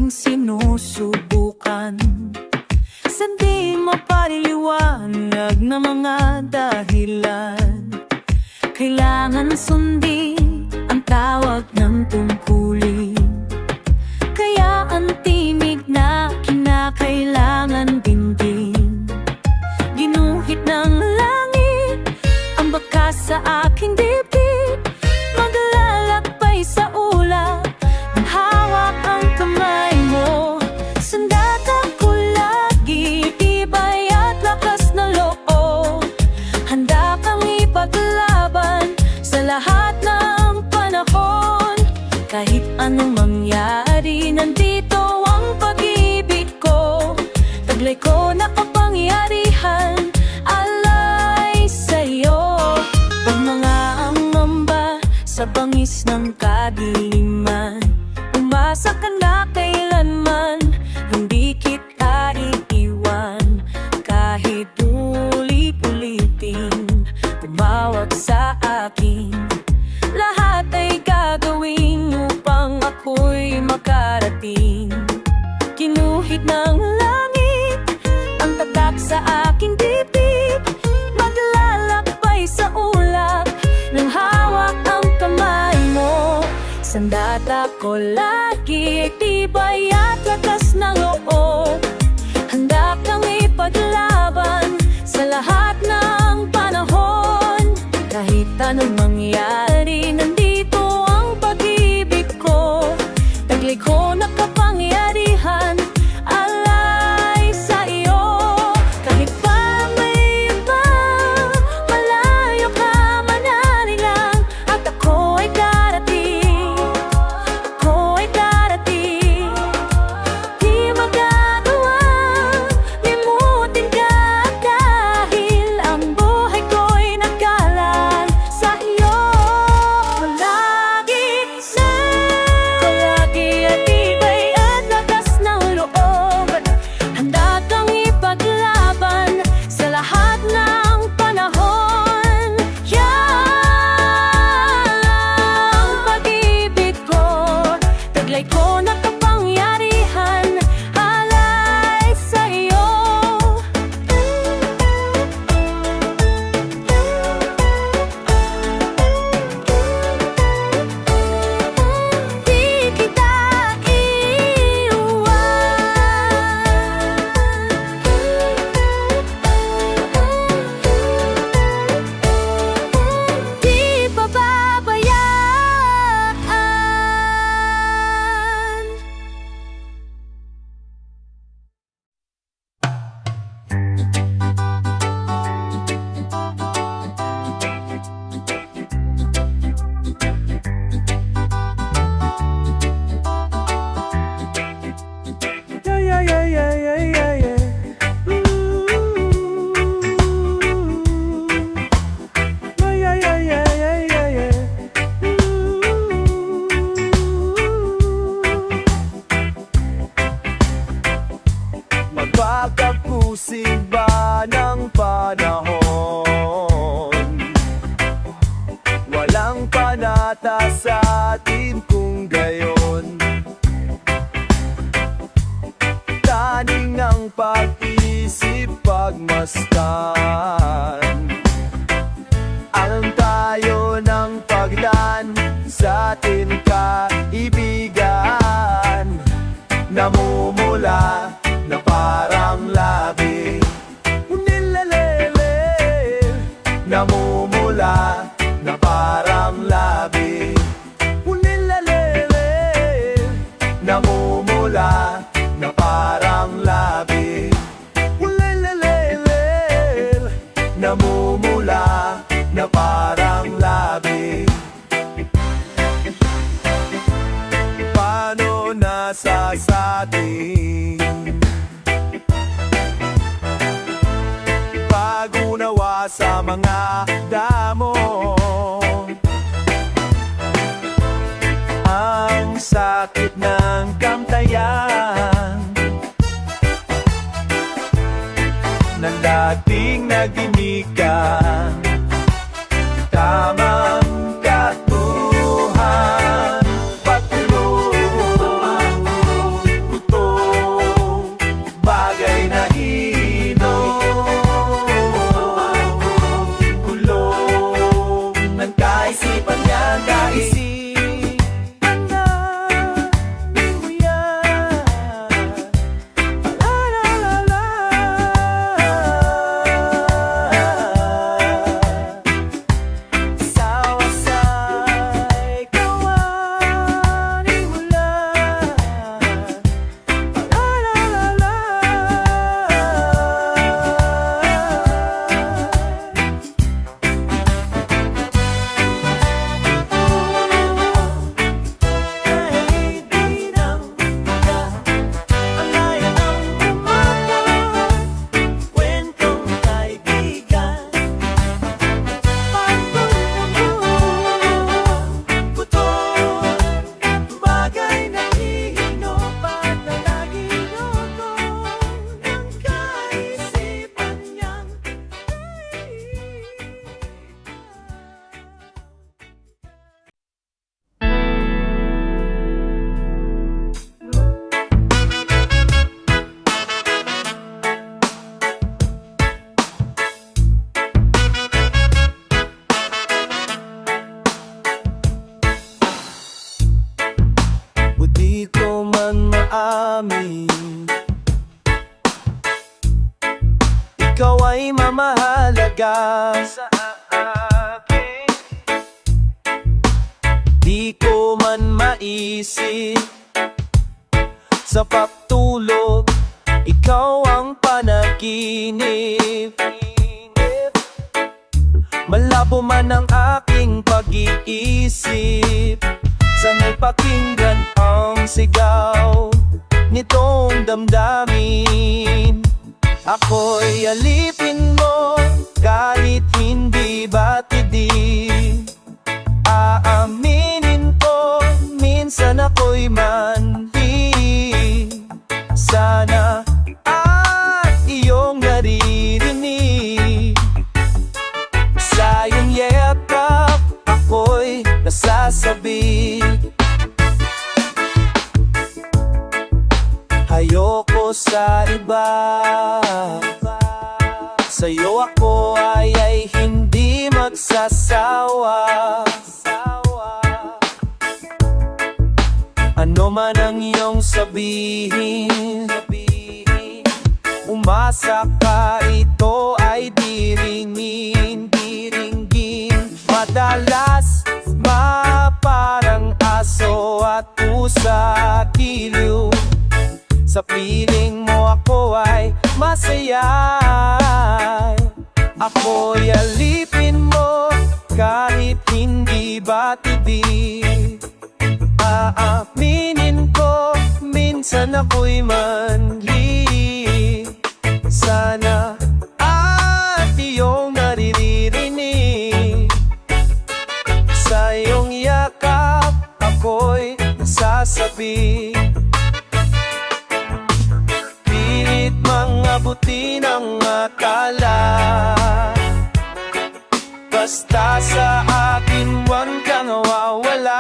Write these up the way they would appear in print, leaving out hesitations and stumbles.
aking sinusubukan. Sa di mapaliliwanag na mga dahilan, kailangan sundin ang tawag ng tungkulin. Kaya ang tinig na kinakailangan dingding. Ginuhit ng langit ang bakas sa aking dibdib. Maglalakbay sa ulap ng hawak ang kamay mo. Sandata ko lagi, tibay at lakas na loob. Handa kang ipaglaban sa lahat ng panahon. Kahit anong mangyari, nandito ang pag-ibig ko. Taglay ko na kapangyarihan, alay sa'yo. Pag mga angamba sa bangis ng kadiliman, umasa ka na kailanman, hindi kita iiwan. Kahit ulit-ulitin tumawag sa akin, lahat ay gagawin upang ako'y makarating. Kinuhit ng langit ang tatak sa aking dibdib. Maglalakbay sa ulap ng hawak ang kamay mo. Sandata ko lagi, tibay at lakas ng loob. Handa kang ipaglaban sa lahat ng panahon. Kahit anong mangyari, nandito ang pag-ibig ko. Taglay ko na kapangyarihan, alay sa iyo. Kahit pa may iba, malayo ka mananilang, at ako ay darating. Ako ay darating. Di magagawa, limutin ka, dahil ang buhay ko'y naggalan sa iyo. Palagi at tibay at lakas ng loob. Handa kang ipaglaban sa lahat ng panahon. Yan ang pag-ibig ko. Taglay ko na kapangyarihan, alay sa iyo. Di kita iiwan. Di pababayaan. Yeah, yeah, yeah, yeah, yeah, yeah. Yeah, yeah, yeah, yeah, yeah, yeah. Magpapagpusig ba ng panahon? Walang panata sa atin kung gayon. Taning ng pag-isip pagmasdan, alam tayo ng pagdaan sa atin kaibigan. Namumula na parang labi, unilalele. Namumula na parang labi, unilalele. Namumula na parang labi, ulelelele. Namumula na parang labi. Paano nasasating pag-unawa sa mga damo? Ang sakit ng kamtayan ng dating nagimikan. Tamang katuhan, patulong amin. Ikaw ay mamahalaga sa akin. Di ko man maisip sa pagtulog, ikaw ang panaginip. Malabo man ang aking pag-iisip, sana'y pakinggan ang sigaw nitong damdamin. Ako'y alipin mo kahit hindi batidin. Aaminin ko, minsan ako'y manhi. Sana at iyong naririnig. Sa iyong yakap, ako'y nasasabi. Ayoko sa iba. Sa'yo ako ay hindi magsasawa. Ano man ang iyong sabihin, umasa ka, ito ay diringin. Madalas parang aso at pusa giliw. Sa piling mo ako ay masaya. Ako'y alipin mo kahit hindi batidin. Aaminin ko, minsan ako'y manhi. Sana at iyong naririnig. Sa iyong yakap, ako'y nasasabi. Pilit mga buti ng akala, basta sa akin huwag kang mawawala.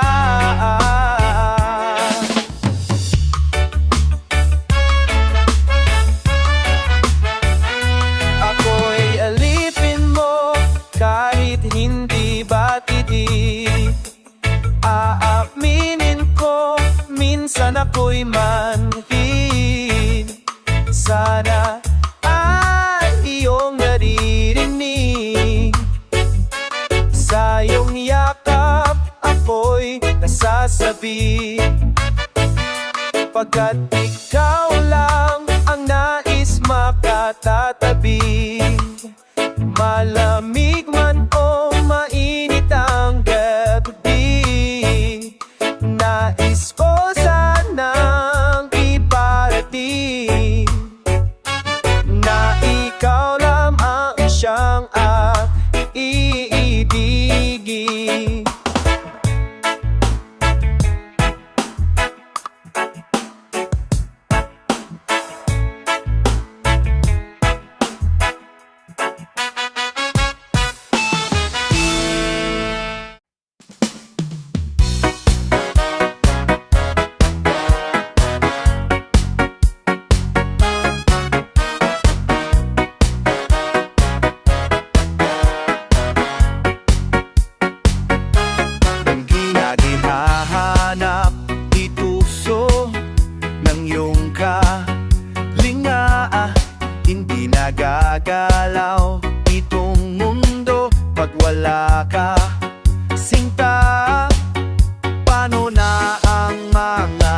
Ako'y alipin mo kahit hindi batidin. Aaminin ko, minsan ako'y manhin. Sana ay iyong naririnig. Sa iyong yakap, ako'y nasasabi. Pagkat ikaw lang ang nais makatatabi. Malamig man o mainit ang gabi, nais ko sanang iparating na ikaw lamang siyang iibigin. Ang ginaginahanap, ituso ng iyong kalinga. Hindi nagagalaw itong mundo pag wala ka, sinta. Paano na ang mga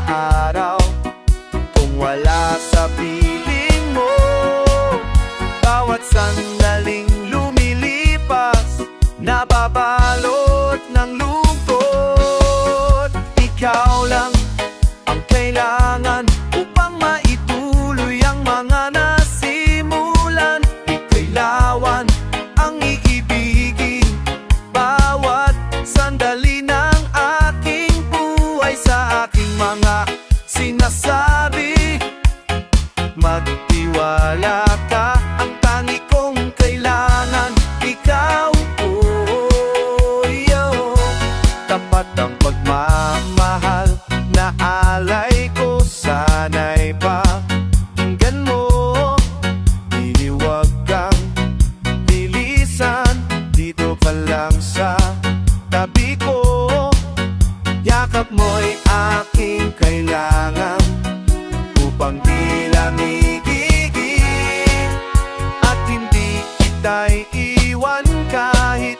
araw kung wala sa piling mo? Bawat sandaling lumilipas, nababalot ng lungkot. Ikaw lang ang kailangan upang maituloy ang mga nasimulan. Ika'y lawan ang iibigin bawat sandali ng aking buhay. Sa aking mga sinasabi, magtiwala ka, ang tangi kong kailangan ikaw. Tapat ang pagmamahal na alay ko, sana'y pakinggan mo. Di huwag kang bilisan, dito ka lang sa tabi ko. Yakap mo'y aking kailangan upang di lang igigil at hindi kita'y iwan kahit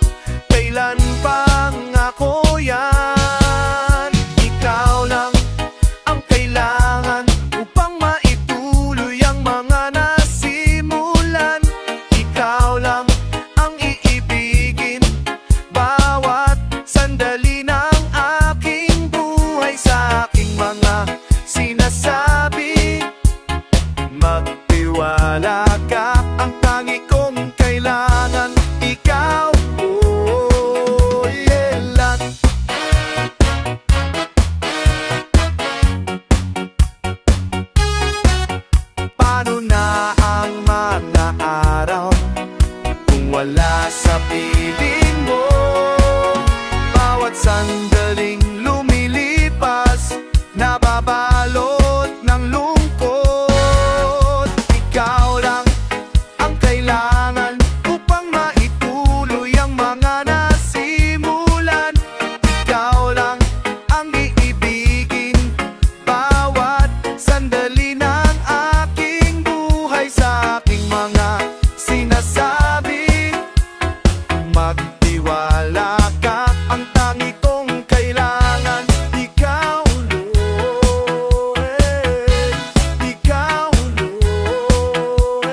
kailan pang ako yan. Ikaw lang ang kailangan upang maituloy ang mga nasimulan. Ikaw lang ang iibigin bawat sandali ng aking buhay. Sa aking mga sinasabi, magtiwala ka, ang tangi kong kailangan ikaw. Oh, yeah, lang. Paano na ang mga araw kung wala sa piling mo? Bawat sandaling lumilipas, nababalot ng lungkot. Ikaw lang ang kailangan upang maituloy ang mga nasimulan. Ikaw lang ang iibigin bawat sandali ng aking buhay. Sa aking mga sinasabi, magtiwala ka, ang tangi kong kailangan ikaw, Lord. Ikaw, Lord.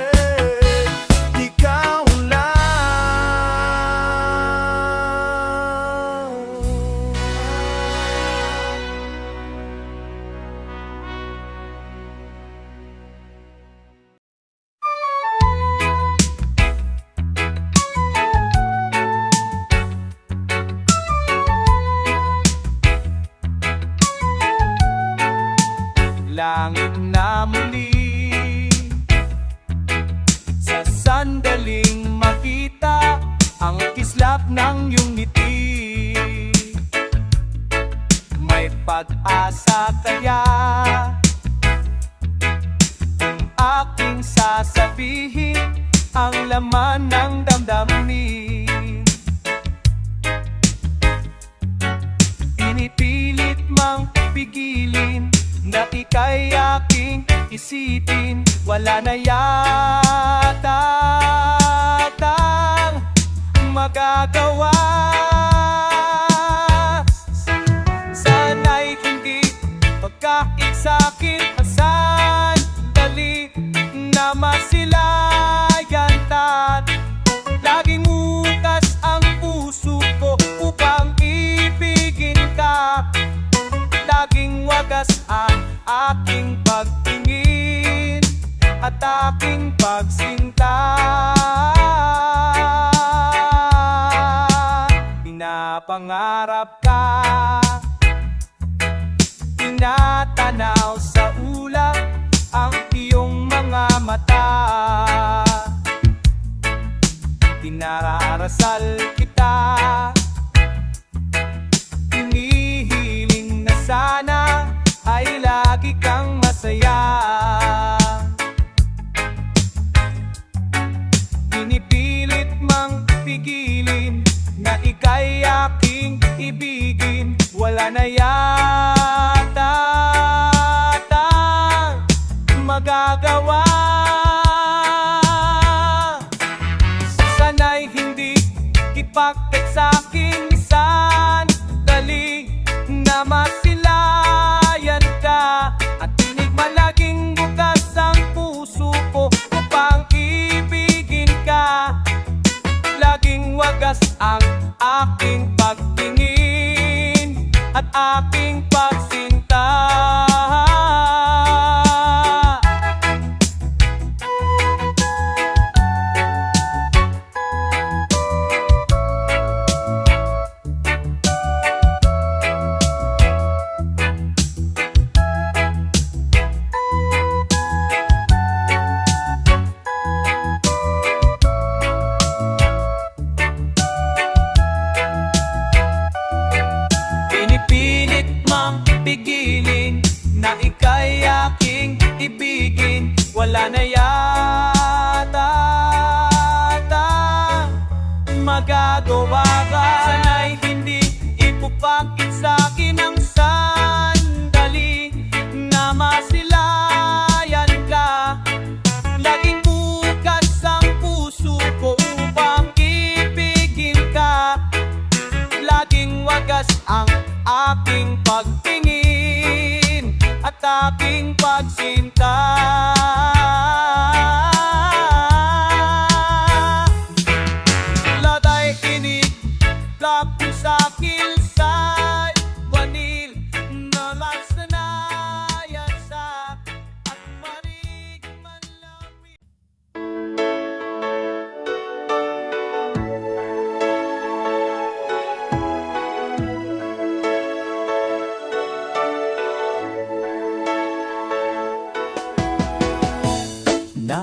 Ikaw lang. Langit na muli, sa sandaling makita ang kislap ng iyong ngiti. May pag-asa kaya kung aking sasabihin ang laman ng damdamin. Pinipilit mang pigilin na ika'y aking isipin, wala na yatang magagawa. Sana'y hindi pagkait sa'kin ang sandali na masilayan tat laging utas ang puso ko upang ibigin ka. Laging wagas ang aking pagtingin at aking pagsinta. Pinapangarap ka, tinatanaw sa ulap ang iyong mga mata. Dinarasal kita, hinihiling na sana ay lagi kang masaya. Pinipilit mang pigilin na ika'y aking ibigin, wala na yatang magagawa. Sana'y hindi ipagkat sa'king sandali na masilayan ka at tinig malaging bukas ang puso ko upang ibigin ka. Laging wagas ang aking pagtingin at aking pagsinta. Pigilin na ika'y aking ibigin, wala na yatang magagawa ka. Sana'y hindi ipupakit sa'kin ang sandali na masilayan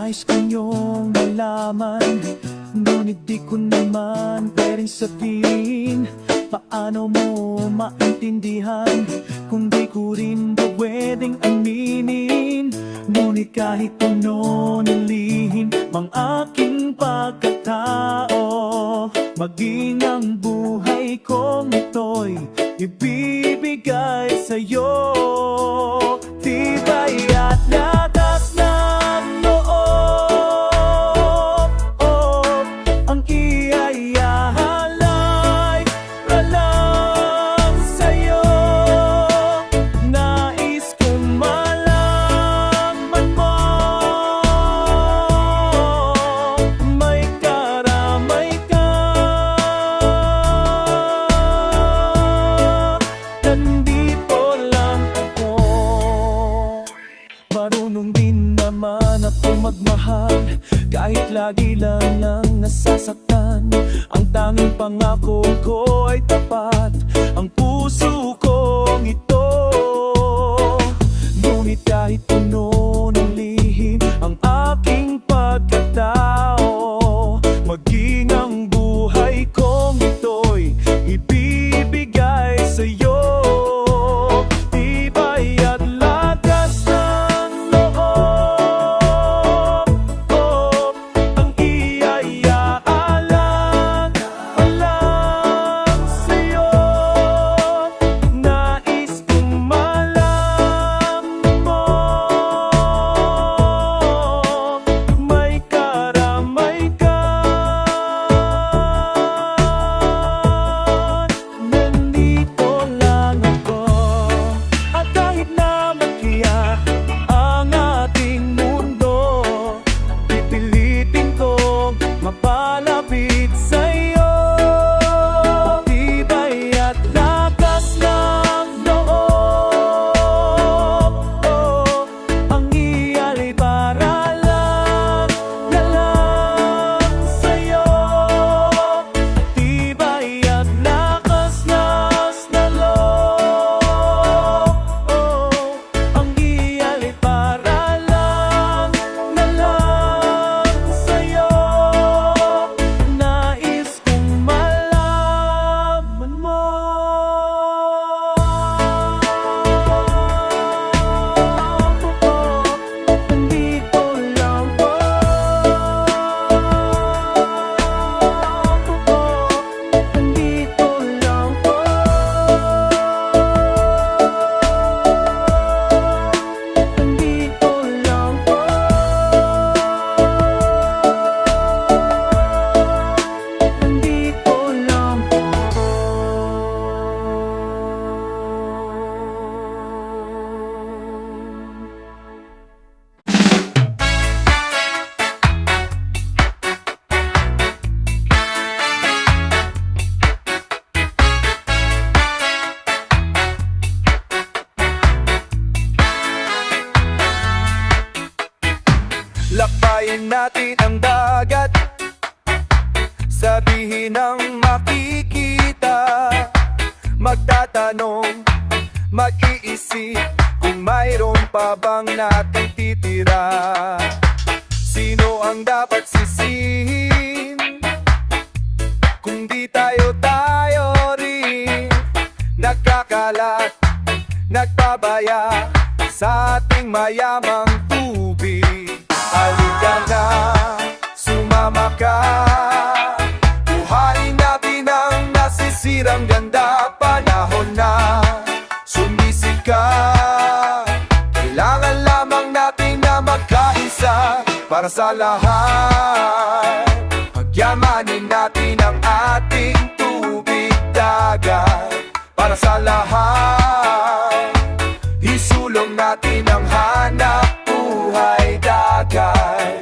Nais ko niyong malaman, ngunit di ko naman pwedeng sabihin. Paano mo maintindihan kung di ko rin ba pwedeng aminin? Ngunit kahit ano nilihim ang aking pagkatao, maging ang buhay kong ito'y ibibigay sa'yo. Tibay at lakas ng loob, ang iyayahalay pa lang sa'yo. Nais kong malaman mo, may karamay ka. Nandito lang ako. Marunong din naman ako magmahal, kahit lagi lang nasasaktan. Ang tanging pangako ko ay tapat, ang puso kong ito. Ngunit kahit puno ng lihim ang aking pagkatao, maging ang buhay kong ito'y ibibigay sa'yo. Tibay at lakas ng loob, ang iyayahalang pa lang sa'yo. Nais kong malaman mo, may karamay ka. Nandito lang ako. At kahit na magkiyak ang ating mundo, pipilitin kong mapalapit sa'yo. Tibay at lakas ng loob, ang iyalay para lang sa'yo. Tibay at lakas ng loob, ang iyalay para lang sa'yo. Nais kong malaman mo, nandito lang po. Nandito lang po. Nandito lang po. Nandito lang po. Lakbayin natin ang dagat, sabihin ang makikita. Magtatanong, mag-iisip kung mayroon pa bang natin titira. Sino ang dapat sisihin kung di tayo rin nagkakalat, nagpabaya sa ating mayamang tubig? Halika na, sumama ka, buhayin natin ang nasisirang ganda. Panahon na, sumisip ka, kailangan lamang natin na magkaisa para sa lahat. Pagyamanin natin ang ating tubig dagat para sa lahat. Isulong natin ang hanap buhay dagat.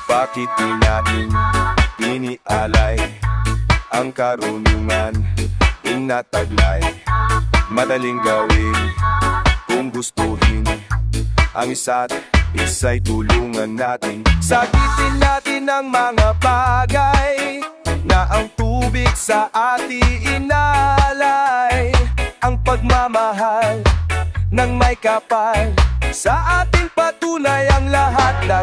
Bakit di natin inialay ang karunungan inataglay? Madaling gawin kung gustuhin, ang isa't isa'y tulungan natin. Sagitin natin ang mga bagay na ang tubig sa ating inalay. Ang pagmamahal ng may kapal sa ating patunay, ang lahat na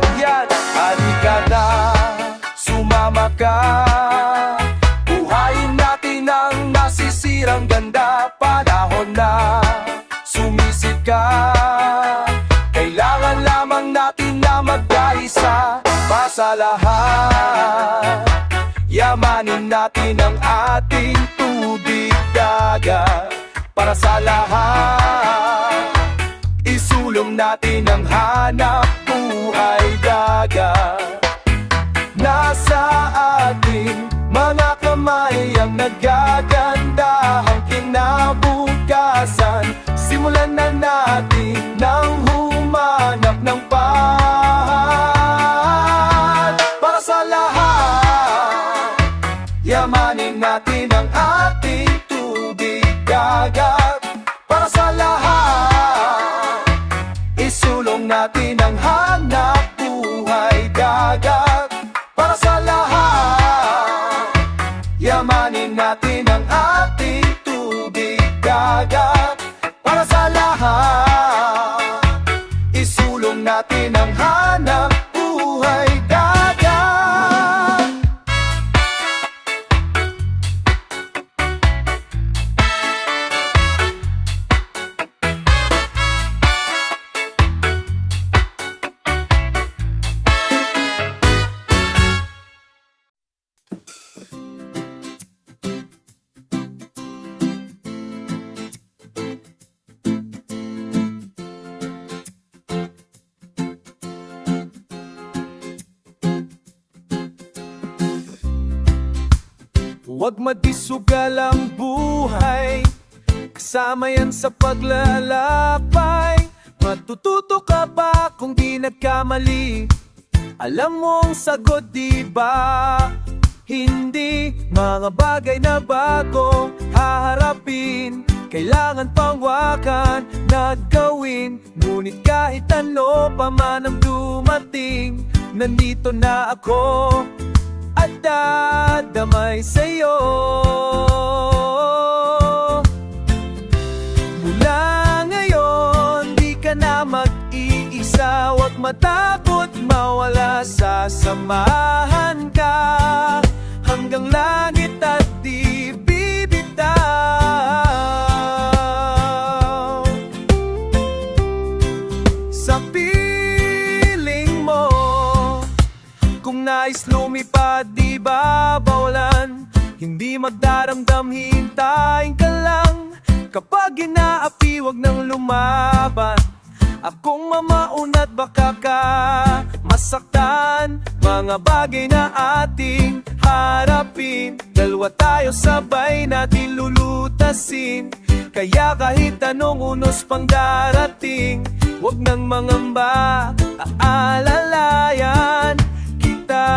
sa lahat. Yamanin natin ang ating tubig dagat para sa lahat. Isulong natin ang hanap buhay dagat. Nasa ating mga kamay ang nagaganda ang kinabukasan. Simulan na natin nang humanap ng path para sa lahat. Yamanin natin ang ating tubig dagat para sa lahat. Isulong natin ang hanap buhay dagat para sa lahat. Yamanin natin ang ating tubig dagat para sa lahat. Isulong natin ang hanap buhay dagat. Huwag madisugal ang buhay, kasama yan sa paglalakbay. Matututo ka ba kung di nagkamali? Alam mo ang sagot, di ba? Hindi, mga bagay na bago haharapin, kailangan pangwakan na gawin. Ngunit kahit ano pa man ang dumating, nandito na ako at dadamay sa'yo. Mula ngayon, di ka na mag-iisa. Huwag matakot mawala, sasamahan ka hanggang langit at di bibitaw. Sa piling mo, kung nais lumipad, di ba bawalan? Hindi magdaramdam, hintayin ka lang. Kapag inaapi, wag nang lumaban. Akong mamaunat, baka ka masaktan. Mga bagay na ating harapin, dalawa tayo sabay natin lulutasin. Kaya kahit anong unos pang darating, wag nang mangamba, aalalayan kita.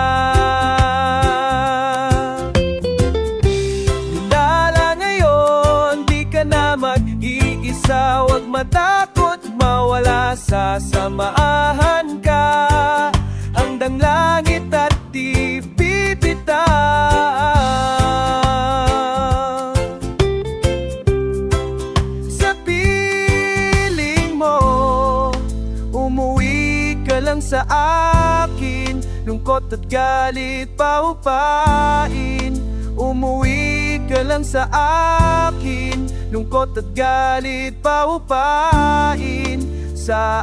Lala ngayon, di ka na mag-iisa. Huwag matakot mawala, sasamahan ka hanggang langit at di bibitaw. Sa piling mo, umuwi ka lang sa akin. Lungkot at galit paupain. Umuwi ka lang sa akin. Lungkot at galit paupain sa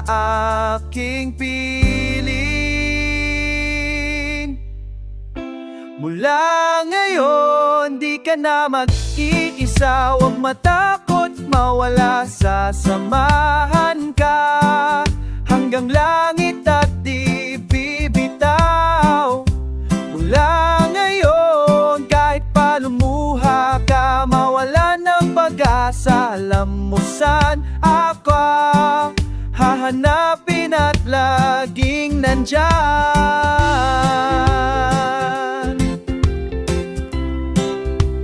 aking piling. Mula ngayon, di ka na mag-iisa. Huwag matakot mawala, sasamahan ka hanggang langit at di bibitaw. Mula ngayon, kahit pa lumuha ka, mawala ng pag-asa. Alam mo saan ako hahanapin at laging nandyan.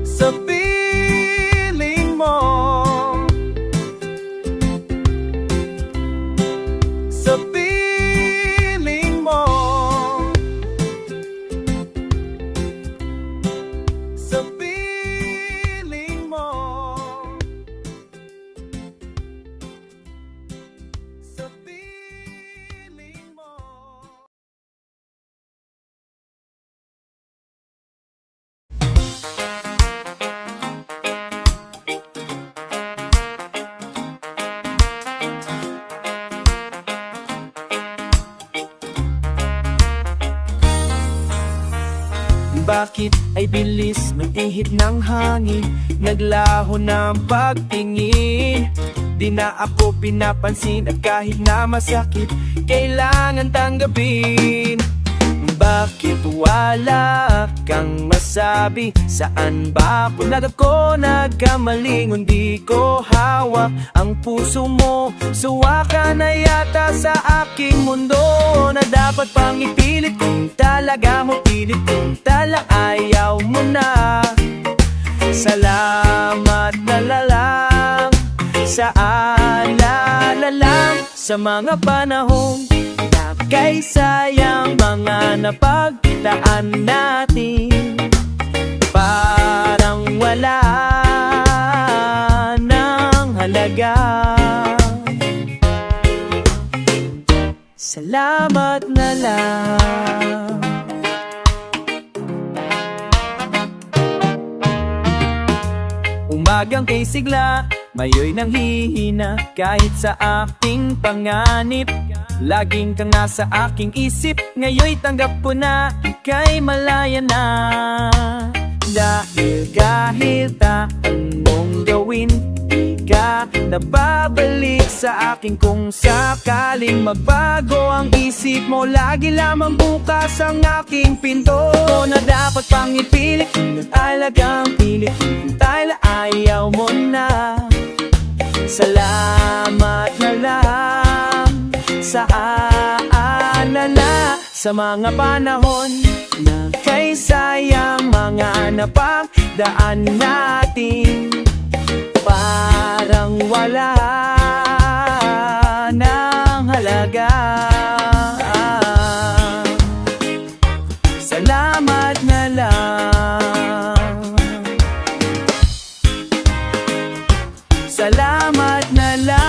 Sa piling mo, sa piling mo, sa piling mo, sa piling bakit ay bilis ng ihip ng hangin, naglaho ng pagtingin. Di na ako pinapansin at kahit na masakit, kailangan tanggapin. Bakit wala kang masabi? Saan ba ako nagkamaling? Hindi ko hawak ang puso mo. Suwa ka na yata sa aking mundo, na dapat pang ipilit. Kung talaga mo pilit, kung tala ayaw mo na. Salamat na lang sa alala lang sa mga panahong kay sayang mga napagdaan natin. Parang wala ng halaga. Salamat na lang. Umagang kay sigla, mayo'y nang hihina. Kahit sa aking panganib, laging kang nasa aking isip. Ngayon'y tanggap ko na ika'y malaya na. Dahil kahit anong gawin, di ka nababalik sa akin. Kung sakaling magbago ang isip mo, lagi lamang bukas ang aking pinto. Na dapat pang ipilit, kung talagang pilit, kung tala ayaw mo na. Salamat na lang sa aalala sa mga panahon na kay sayang mga napagdaan natin. Parang wala ng halaga. Salamat na lang. Salamat na lang.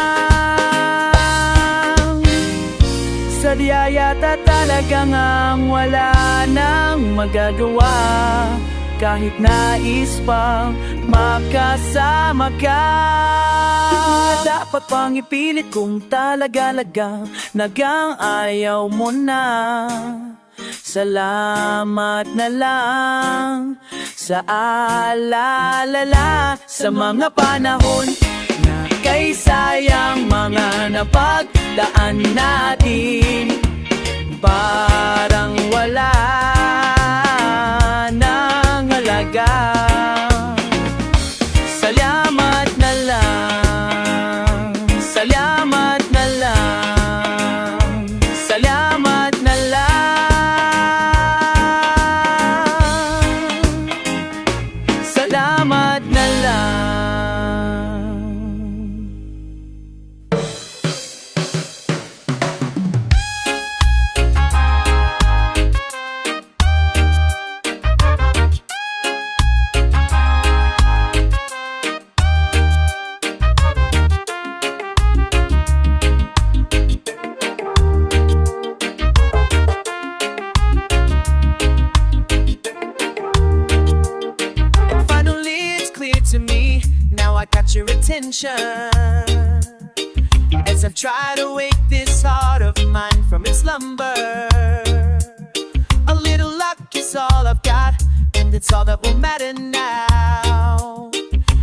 Sadya yata talagang ang wala nang magagawa. Kahit nais pang makasama ka, dapat pang ipilit kung talaga-lagang nagang ayaw mo na. Salamat na lang sa alala sa mga panahon na kay sayang mga napagdaan natin. Parang wala ng halaga. Salamat na lang. Salamat na lang. Salamat na lang. Salamat na lang. To me, now I got your attention as I try to wake this heart of mine from its slumber. A little luck is all I've got, and it's all that will matter now.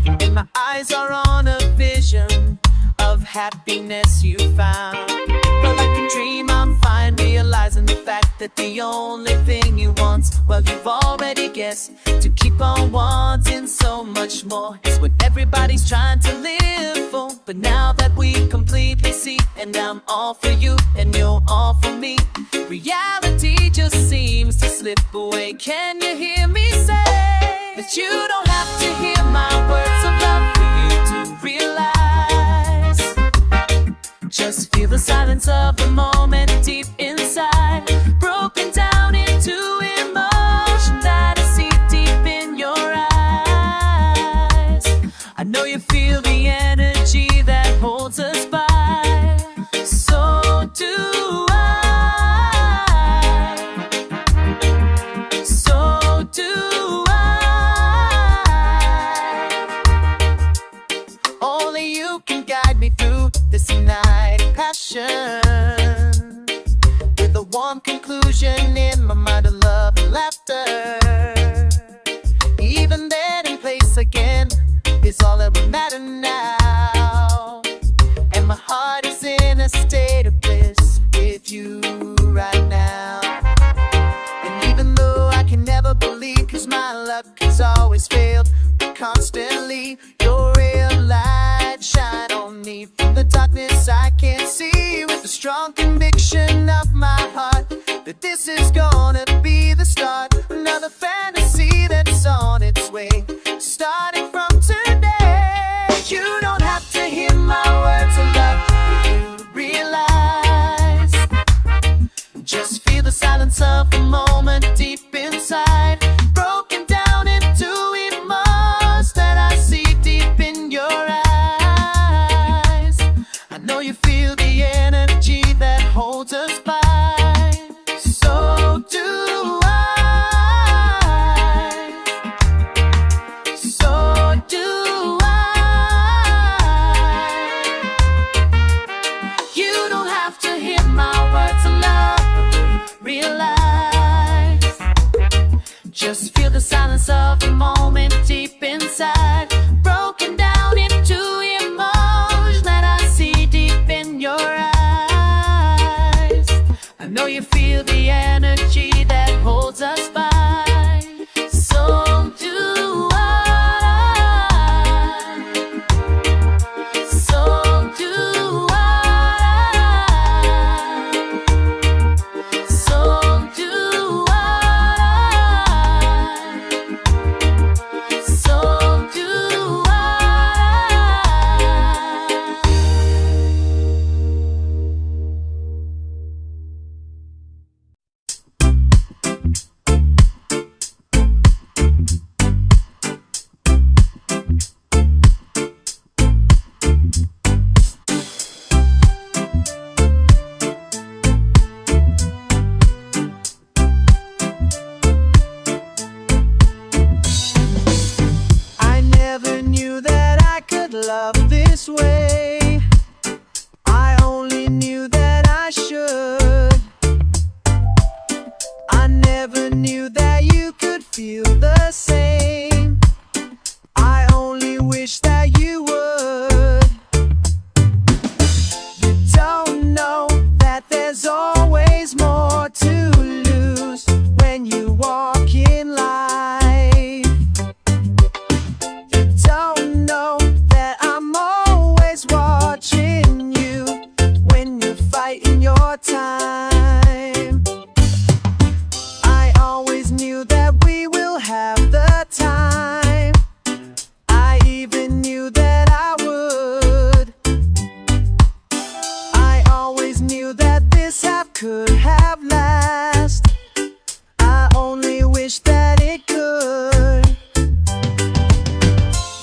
And my eyes are on a vision of happiness you found. But like a dream, I'm fine realizing the fact that the only thing you want, well, you've already guessed. To keep on wanting so much more is what everybody's trying to live for. But now that we completely see, and I'm all for you and you're all for me, reality just seems to slip away. Can you hear me say that you don't have to hear my words of love for you to realize? Just feel the silence of the moment deep inside, broken down into emotion that I see deep in your eyes. I know you feel the energy that holds us by. So do I. So do I. Only you can guide me through this night passion, with a warm conclusion in my mind of love and laughter. matter now. And my heart is in a state of bliss with you right now. And even though I can never believe, 'cause my luck has always failed, but constantly your real light shine on me. From the darkness I can't see, with the strong conviction of my heart that this is gonna be the start. Another fantasy that's on its way, starting from today. You don't have to hear my words of love for you to realize. Just feel the silence of a moment deep inside, broken down into emotions that I see deep in your eyes. I know you feel the energy that holds us by. So do I. So do I. You don't have to hear my words of love, realize. Just feel the silence of the moment deep inside, broken down into emotions that I see deep in your eyes. I know you feel the energy that holds us by. So do I. So do I. So do I. So do I. I never knew that I could love this way. I only knew that I should. I never knew that you could feel the same. I only wish that you would. You don't know that there's always more to lose when you walk in life. You don't know that I'm always watching you when you're fighting your time. I always knew that we will have the time. I even knew that I would. I always knew that this half could have last. I only wish that it could.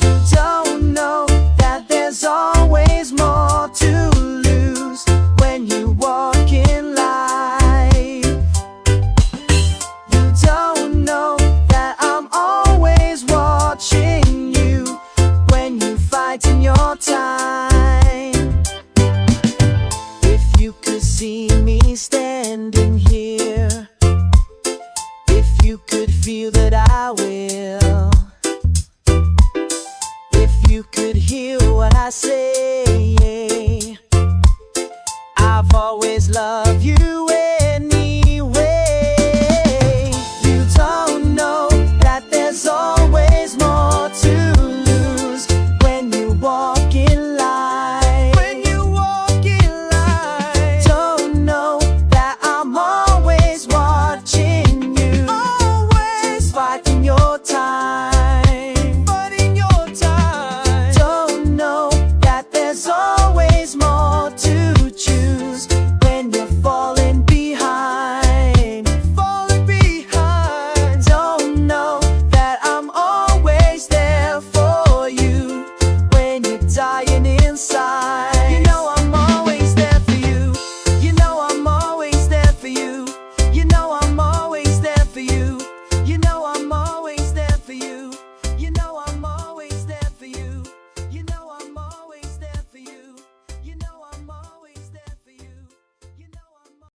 You don't know that there's always more to lose when you walk in life. You don't know that I'm always watching you when you fight in your time. If you could see me standing here, if you could feel that I will, if you could hear what I say, I've always loved